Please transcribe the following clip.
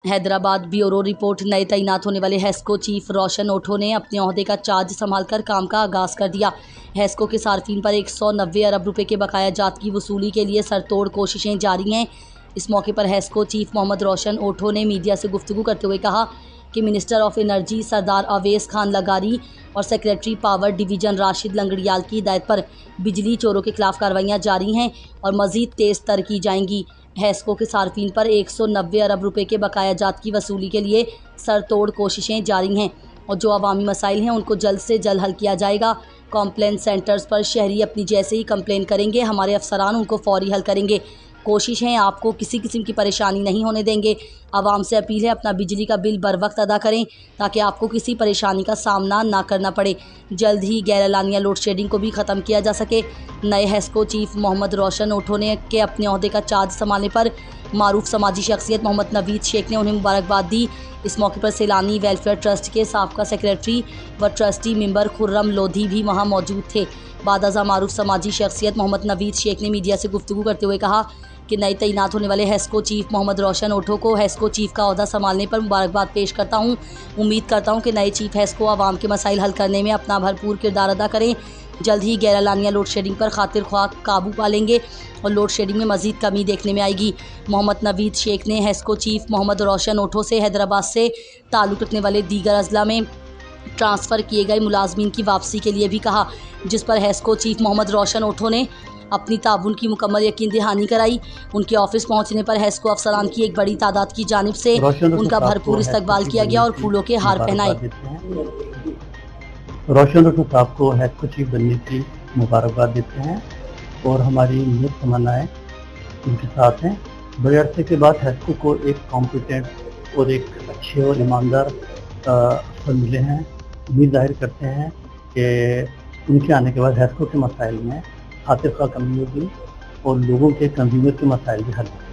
Hyderabad bureau report. नए तैनात होने वाले हेस्को चीफ रोशन ओठो ने अपने ओहदे का चार्ज संभालकर काम का आगाज कर दिया। हेस्को के सार्फिन पर 190 अरब रुपए के बकाया जात की वसूली के लिए सरतोड़ कोशिशें जारी हैं। इस मौके पर हेस्को चीफ मोहम्मद रोशन ओठो ने मीडिया से गुफ्तगू करते हुए कहा कि मिनिस्टर ऑफ एनर्जी सरदार अवेस खान लगारी और secretary power division Rashid Langrial की हिदायत पर बिजली चोरों के खिलाफ कार्रवाइयाँ जारी हैं और मज़ीद तेज़ तर की जाएंगी। हेस्को के सार्फिन पर 190 अरब रुपए के बकाया जात की वसूली के लिए सरतोड़ कोशिशें जारी हैं और जो अवामी मसाइल हैं उनको जल्द से जल्द हल किया जाएगा। कॉम्प्लेन सेंटर्स पर शहरी अपनी जैसे ही कंप्लेन करेंगे, हमारे अफसरान उनको फौरी हल करेंगे। कोशिश है आपको किसी किस्म की परेशानी नहीं होने देंगे। आवाम से अपील है अपना बिजली का बिल बर वक्त अदा करें ताकि आपको किसी परेशानी का सामना ना करना पड़े। जल्द ही गैरलानिया लोड शेडिंग को भी ख़त्म किया जा सके। नए हेस्को चीफ मोहम्मद रोशन ओठो ने के अपने ओहदे का चार्ज संभालने पर मारूफ समाजी शख्सियत मोहम्मद नवीद शेख ने उन्हें मुबारकबाद दी। इस मौके पर सैलानी वेलफेयर ट्रस्ट के साबका सेक्रेटरी व ट्रस्टी मेंबर खुर्रम लोधी भी वहाँ मौजूद थे। बादअज़ा मारूफ समाजी शख्सियत मोहम्मद नवीद शेख ने मीडिया से गुफ्तगू करते हुए कहा कि नए तैनात होने वाले हेस्को चीफ मोहम्मद रोशन ओठो को हेस्को चीफ का ओहदा संभालने पर मुबारकबाद पेश करता हूँ। उम्मीद करता हूँ कि नए चीफ हेस्को आवाम के मसाइल हल करने में अपना भरपूर किरदार अदा करें। जल्द ही गैरलानिया लोड शेडिंग पर खातिर ख्वाह काबू पा लेंगे और लोड शेडिंग में मज़ीद कमी देखने में आएगी। मोहम्मद नवीद शेख ने हेस्को चीफ मोहम्मद रोशन ओठो से हैदराबाद से ताल्लुक़ रखने वाले दीगर अजला में ट्रांसफ़र किए गए मुलाजमीन की वापसी के लिए भी कहा, जिस पर हेस्को चीफ मोहम्मद रोशन ओठो ने अपनी ताउन की मुकम्मल यकीन दहानी कराई। उनके ऑफिस पहुंचने पर हेस्को अफसरान की एक बड़ी तादाद की जानिब से उनका भरपूर इस्तकबाल किया गया और फूलों के हार पहनाए। रोशन ओठो साहब को हेस्को चीफ बनने की मुबारकबाद देते हैं और हमारी नियत तमन्नाएं उनके साथ हैं। बड़े अरसे के बाद हेस्को को एक कॉम्पिटेंट और एक अच्छे और ईमानदार अफसर मिले हैं। उम्मीद जाहिर करते हैं कि उनके आने के बाद हेस्को के मसाइल में खातिर ख्वाह कमी होगी और लोगों के कंज्यूमर के मसाइल भी हल होंगे।